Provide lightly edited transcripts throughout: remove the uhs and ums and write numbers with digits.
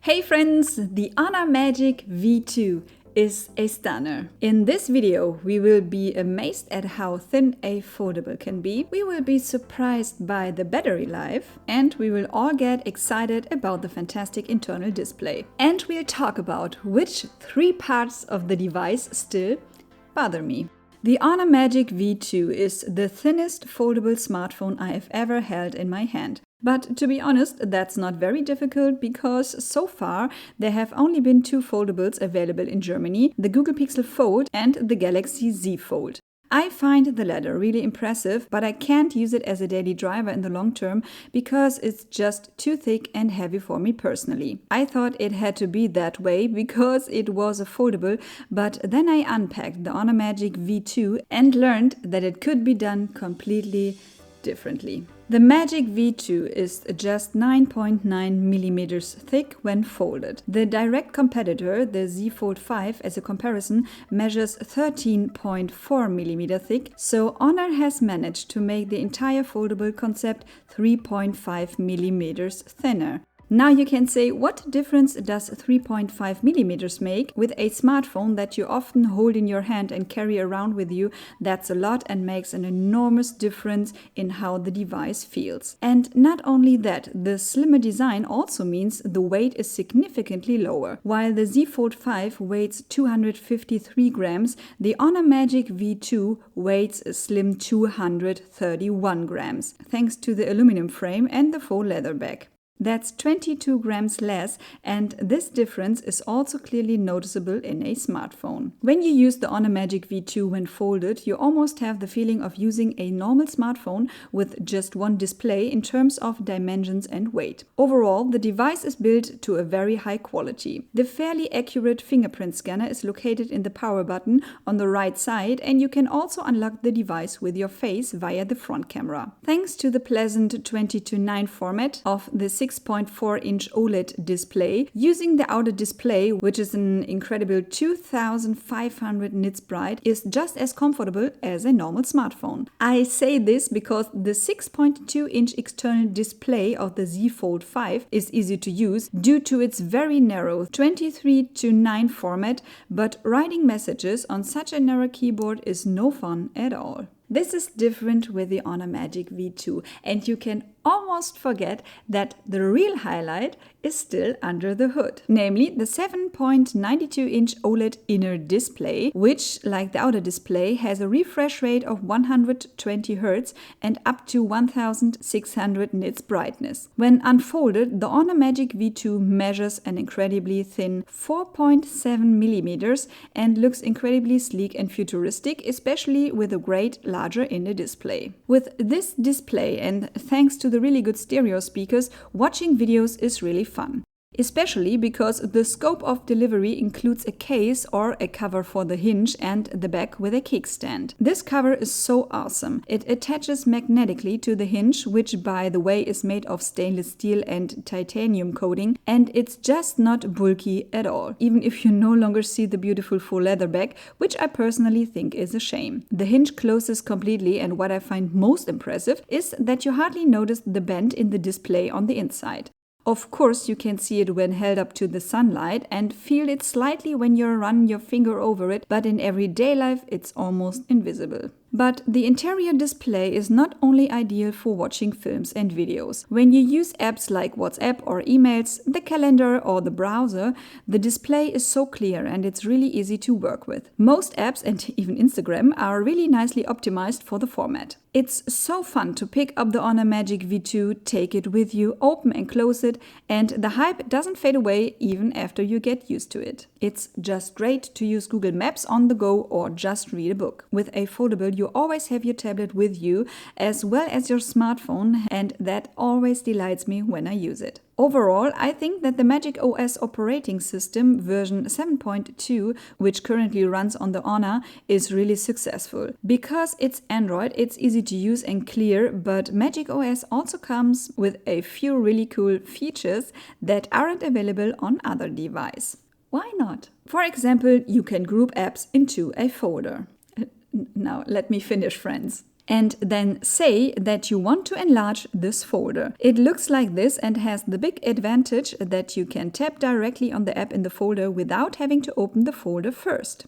Hey friends, the Honor Magic V2 is a stunner. In this video, we will be amazed at how thin a foldable can be. We will be surprised by the battery life, and we will all get excited about the fantastic internal display. And we'll talk about which three parts of the device still bother me. The Honor Magic V2 is the thinnest foldable smartphone I have ever held in my hand. But to be honest, that's not very difficult because so far there have only been two foldables available in Germany, the Google Pixel Fold and the Galaxy Z Fold. I find the latter really impressive, but I can't use it as a daily driver in the long term because it's just too thick and heavy for me personally. I thought it had to be that way because it was a foldable, but then I unpacked the Honor Magic V2 and learned that it could be done completely differently. The Magic V2 is just 9.9 millimeters thick when folded. The direct competitor, the Z Fold5, as a comparison, measures 13.4 millimeter thick, so Honor has managed to make the entire foldable concept 3.5 millimeters thinner. Now you can say, what difference does 3.5 millimeters make with a smartphone that you often hold in your hand and carry around with you? That's a lot and makes an enormous difference in how the device feels. And not only that, the slimmer design also means the weight is significantly lower. While the Z Fold 5 weighs 253 grams, the Honor Magic V2 weighs a slim 231 grams, thanks to the aluminum frame and the faux leather bag. That's 22 grams less, and this difference is also clearly noticeable in a smartphone. When you use the Honor Magic V2 when folded, you almost have the feeling of using a normal smartphone with just one display in terms of dimensions and weight. Overall, the device is built to a very high quality. The fairly accurate fingerprint scanner is located in the power button on the right side, and you can also unlock the device with your face via the front camera. Thanks to the pleasant 20:9 format of the 6.4-inch OLED display, using the outer display, which is an incredible 2500 nits bright, is just as comfortable as a normal smartphone. I say this because the 6.2-inch external display of the Z Fold 5 is easy to use due to its very narrow 23:9 format, but writing messages on such a narrow keyboard is no fun at all. This is different with the Honor Magic V2, and you can almost forget that the real highlight is still under the hood, namely the 7.92-inch OLED inner display, which, like the outer display, has a refresh rate of 120 Hz and up to 1600 nits brightness. When unfolded, the Honor Magic V2 measures an incredibly thin 4.7 millimeters and looks incredibly sleek and futuristic, especially with a great larger inner display. With this display, and thanks to the really good stereo speakers, watching videos is really fun. Especially because the scope of delivery includes a case or a cover for the hinge and the back with a kickstand. This cover is so awesome. It attaches magnetically to the hinge, which by the way is made of stainless steel and titanium coating, and it's just not bulky at all, even if you no longer see the beautiful faux leather bag, which I personally think is a shame. The hinge closes completely, and what I find most impressive is that you hardly notice the bend in the display on the inside. Of course, you can see it when held up to the sunlight and feel it slightly when you run your finger over it, but in everyday life it's almost invisible. But the interior display is not only ideal for watching films and videos. When you use apps like WhatsApp or emails, the calendar or the browser, the display is so clear and it's really easy to work with. Most apps and even Instagram are really nicely optimized for the format. It's so fun to pick up the Honor Magic V2, take it with you, open and close it, and the hype doesn't fade away even after you get used to it. It's just great to use Google Maps on the go or just read a book. With a foldable, you always have your tablet with you as well as your smartphone, and that always delights me when I use it. Overall, I think that the Magic OS operating system version 7.2, which currently runs on the Honor, is really successful. Because it's Android, it's easy to use and clear, but Magic OS also comes with a few really cool features that aren't available on other devices. Why not? For example, you can group apps into a folder. Now, let me finish, friends. and then say that you want to enlarge this folder. It looks like this and has the big advantage that you can tap directly on the app in the folder without having to open the folder first.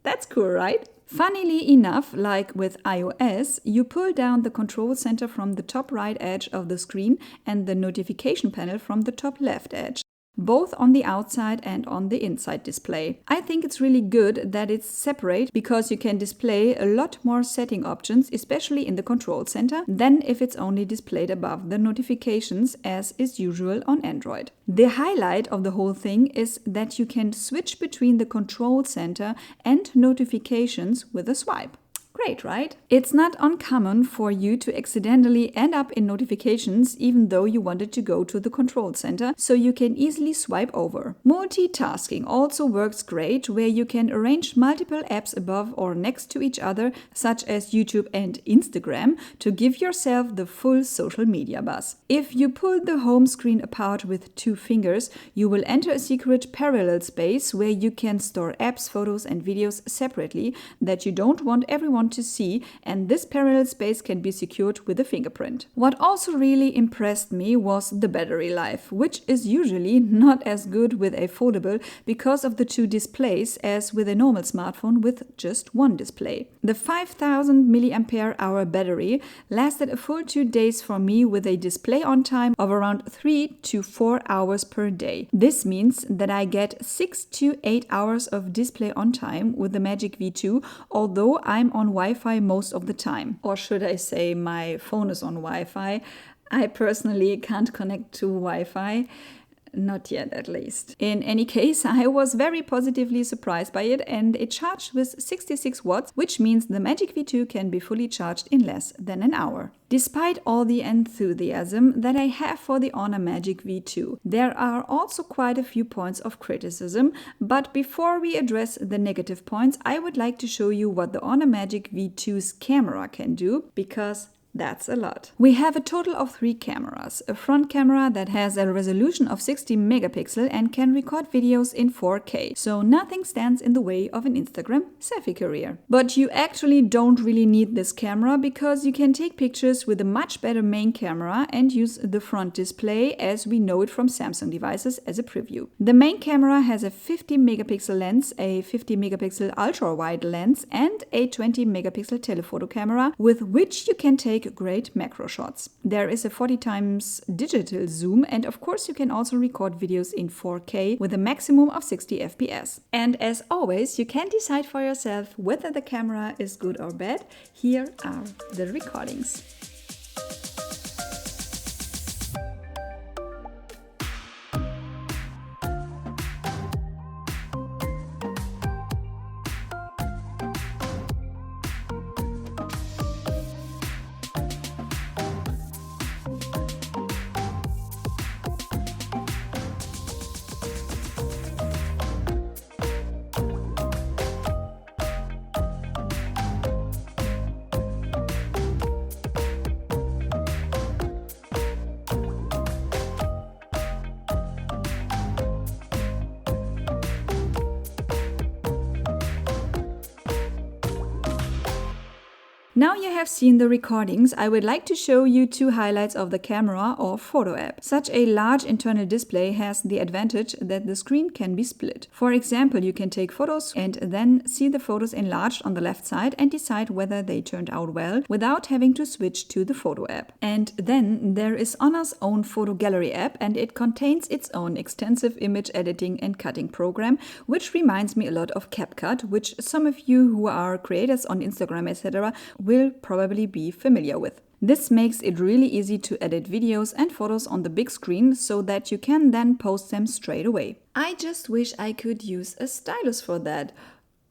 That's cool, right? Funnily enough, like with iOS, you pull down the control center from the top right edge of the screen and the notification panel from the top left edge, both on the outside and on the inside display. I think it's really good that it's separate because you can display a lot more setting options, especially in the control center, than if it's only displayed above the notifications as is usual on Android. The highlight of the whole thing is that you can switch between the control center and notifications with a swipe. Great, right? It's not uncommon for you to accidentally end up in notifications even though you wanted to go to the control center, so you can easily swipe over. Multitasking also works great, where you can arrange multiple apps above or next to each other, such as YouTube and Instagram, to give yourself the full social media buzz. If you pull the home screen apart with 2 fingers, you will enter a secret parallel space where you can store apps, photos, and videos separately that you don't want everyone to see, and this parallel space can be secured with a fingerprint. What also really impressed me was the battery life, which is usually not as good with a foldable because of the 2 displays as with a normal smartphone with just 1 display. The 5000 mAh battery lasted a full 2 days for me with a display on time of around 3 to 4 hours per day. This means that I get 6 to 8 hours of display on time with the Magic V2, although I'm on Wi-Fi most of the time. Or should I say my phone is on Wi-Fi. I personally can't connect to Wi-Fi. Not yet, at least. In any case, I was very positively surprised by it, and it charged with 66 watts, which means the Magic V2 can be fully charged in less than an hour. Despite all the enthusiasm that I have for the Honor Magic V2, there are also quite a few points of criticism, but before we address the negative points, I would like to show you what the Honor Magic V2's camera can do, because that's a lot. We have a total of 3 cameras. A front camera that has a resolution of 60 megapixels and can record videos in 4K, so nothing stands in the way of an Instagram selfie career. But you actually don't really need this camera because you can take pictures with a much better main camera and use the front display as we know it from Samsung devices as a preview. The main camera has a 50 megapixel lens, a 50 megapixel ultra wide lens, and a 20 megapixel telephoto camera with which you can take great macro shots. There is a 40 times digital zoom, and of course you can also record videos in 4K with a maximum of 60 FPS. And as always, you can decide for yourself whether the camera is good or bad. Here are the recordings. Now you have seen the recordings, I would like to show you 2 highlights of the camera or photo app. Such a large internal display has the advantage that the screen can be split. For example, you can take photos and then see the photos enlarged on the left side and decide whether they turned out well without having to switch to the photo app. And then there is Honor's own photo gallery app, and it contains its own extensive image editing and cutting program, which reminds me a lot of CapCut, which some of you who are creators on Instagram, etc. will probably be familiar with. This makes it really easy to edit videos and photos on the big screen so that you can then post them straight away. I just wish I could use a stylus for that.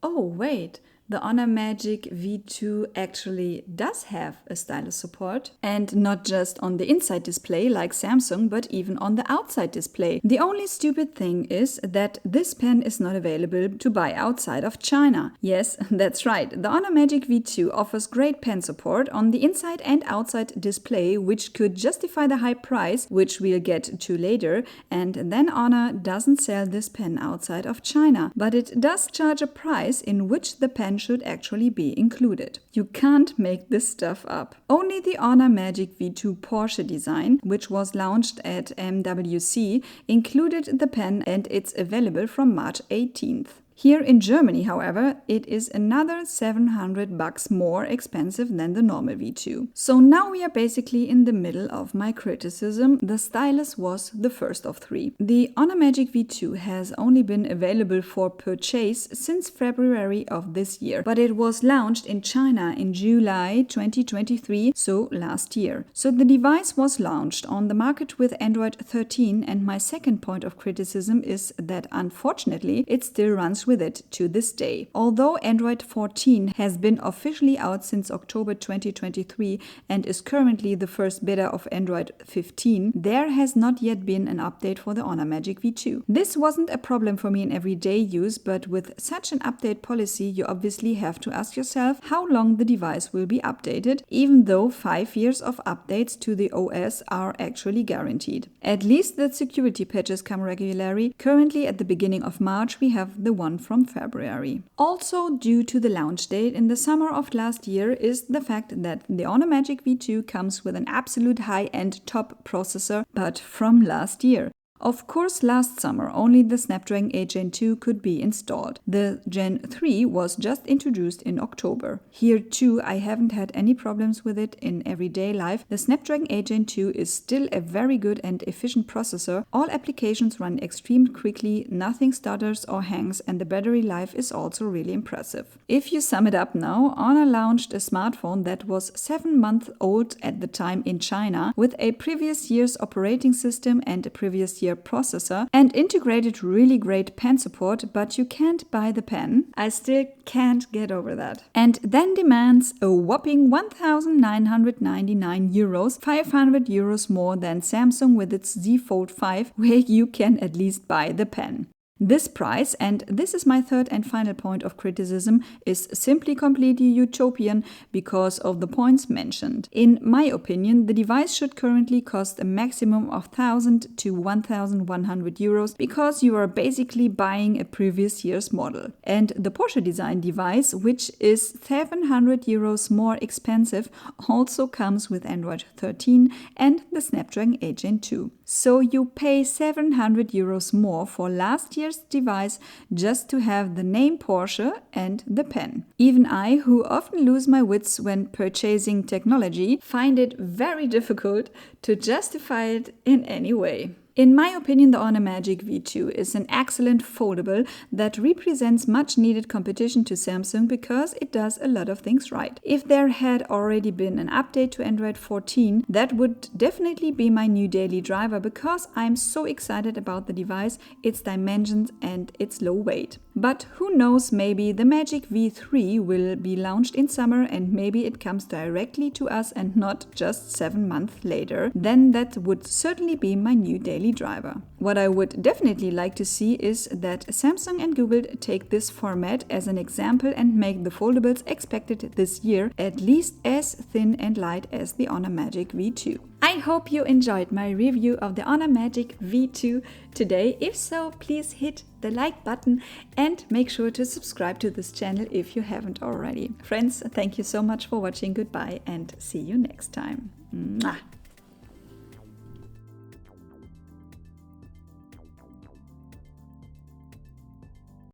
Oh wait, the Honor Magic V2 actually does have a stylus support, and not just on the inside display like Samsung, but even on the outside display. The only stupid thing is that this pen is not available to buy outside of China. Yes, that's right, the Honor Magic V2 offers great pen support on the inside and outside display, which could justify the high price, which we'll get to later, and then Honor doesn't sell this pen outside of China, but it does charge a price in which the pen should actually be included. You can't make this stuff up. Only the Honor Magic V2 Porsche design, which was launched at MWC, included the pen, and it's available from March 18th. Here in Germany, however, it is another $700 more expensive than the normal V2. So now we are basically in the middle of my criticism. The stylus was the first of three. The Honor Magic V2 has only been available for purchase since February of this year, but it was launched in China in July 2023, so last year. So the device was launched on the market with Android 13, and my second point of criticism is that unfortunately it still runs with it to this day. Although Android 14 has been officially out since October 2023 and is currently the first beta of Android 15, there has not yet been an update for the Honor Magic V2. This wasn't a problem for me in everyday use, but with such an update policy, you obviously have to ask yourself how long the device will be updated, even though 5 years of updates to the OS are actually guaranteed. At least the security patches come regularly. Currently, at the beginning of March, we have the one from February. Also, due to the launch date in the summer of last year is the fact that the Honor Magic V2 comes with an absolute high-end top processor, but from last year. Of course, last summer only the Snapdragon 8 Gen 2 could be installed. The Gen 3 was just introduced in October. Here too, I haven't had any problems with it in everyday life. The Snapdragon 8 Gen 2 is still a very good and efficient processor. All applications run extremely quickly, nothing stutters or hangs, and the battery life is also really impressive. If you sum it up now, Honor launched a smartphone that was 7 months old at the time in China with a previous year's operating system and a previous year processor, and integrated really great pen support, but you can't buy the pen. I still can't get over that. And then demands a whopping 1,999 euros, 500 euros more than Samsung with its Z Fold5, where you can at least buy the pen. This price, and this is my third and final point of criticism, is simply completely utopian because of the points mentioned. In my opinion, the device should currently cost a maximum of 1,000 to 1,100 euros because you are basically buying a previous year's model. And the Porsche design device, which is 700 euros more expensive, also comes with Android 13 and the Snapdragon 8 Gen 2. So you pay 700 euros more for last year's device just to have the name Porsche and the pen. Even I, who often lose my wits when purchasing technology, find it very difficult to justify it in any way. In my opinion, the Honor Magic V2 is an excellent foldable that represents much needed competition to Samsung because it does a lot of things right. If there had already been an update to Android 14, that would definitely be my new daily driver because I'm so excited about the device, its dimensions and its low weight. But who knows, maybe the Magic V3 will be launched in summer and maybe it comes directly to us and not just 7 months later. Then that would certainly be my new daily driver. What I would definitely like to see is that Samsung and Google take this format as an example and make the foldables expected this year at least as thin and light as the Honor Magic V2. I hope you enjoyed my review of the Honor Magic V2 today. If so, please hit the like button and make sure to subscribe to this channel if you haven't already. Friends, thank you so much for watching. Goodbye and see you next time. Mwah.